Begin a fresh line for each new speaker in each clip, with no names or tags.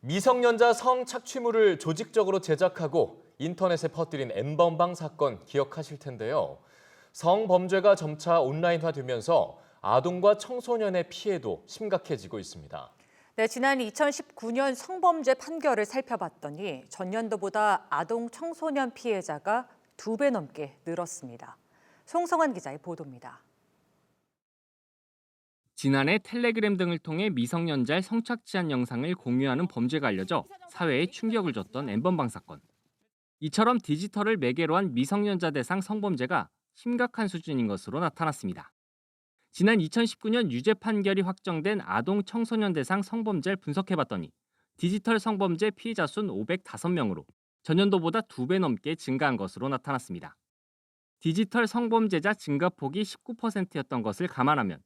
미성년자 성착취물을 조직적으로 제작하고 인터넷에 퍼뜨린 N번방 사건 기억하실 텐데요. 성범죄가 점차 온라인화되면서 아동과 청소년의 피해도 심각해지고 있습니다.
네, 지난 2019년 성범죄 판결을 살펴봤더니 전년도보다 아동 청소년 피해자가 2배 넘게 늘었습니다. 송성환 기자의 보도입니다.
지난해 텔레그램 등을 통해 미성년자의 성착취한 영상을 공유하는 범죄가 알려져 사회에 충격을 줬던 N번방 사건. 이처럼 디지털을 매개로 한 미성년자 대상 성범죄가 심각한 수준인 것으로 나타났습니다. 지난 2019년 유죄 판결이 확정된 아동 청소년 대상 성범죄를 분석해봤더니 디지털 성범죄 피해자 수는 505명으로 전년도보다 2배 넘게 증가한 것으로 나타났습니다. 디지털 성범죄자 증가폭이 19%였던 것을 감안하면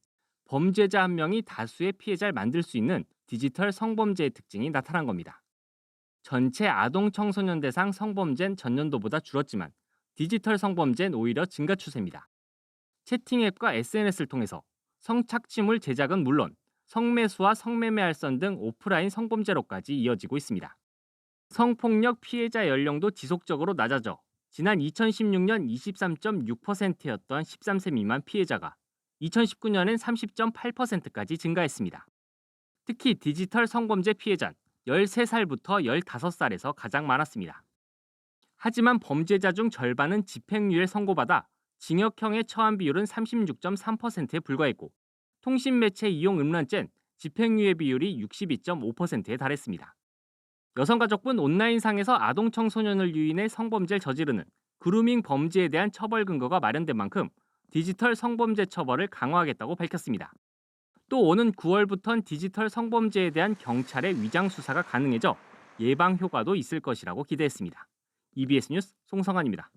범죄자 한 명이 다수의 피해자를 만들 수 있는 디지털 성범죄의 특징이 나타난 겁니다. 전체 아동 청소년 대상 성범죄는 전년도보다 줄었지만 디지털 성범죄는 오히려 증가 추세입니다. 채팅 앱과 SNS를 통해서 성착취물 제작은 물론 성매수와 성매매 알선 등 오프라인 성범죄로까지 이어지고 있습니다. 성폭력 피해자 연령도 지속적으로 낮아져 지난 2016년 23.6%였던 13세 미만 피해자가 2019년엔 30.8%까지 증가했습니다. 특히 디지털 성범죄 피해자는 13살부터 15살에서 가장 많았습니다. 하지만 범죄자 중 절반은 집행유예 선고받아 징역형에 처한 비율은 36.3%에 불과했고 통신매체 이용 음란죄는 집행유예 비율이 62.5%에 달했습니다. 여성가족부는 온라인상에서 아동 청소년을 유인해 성범죄를 저지르는 그루밍 범죄에 대한 처벌 근거가 마련된 만큼 디지털 성범죄 처벌을 강화하겠다고 밝혔습니다. 또 오는 9월부터는 디지털 성범죄에 대한 경찰의 위장 수사가 가능해져 예방 효과도 있을 것이라고 기대했습니다. EBS 뉴스 송성환입니다.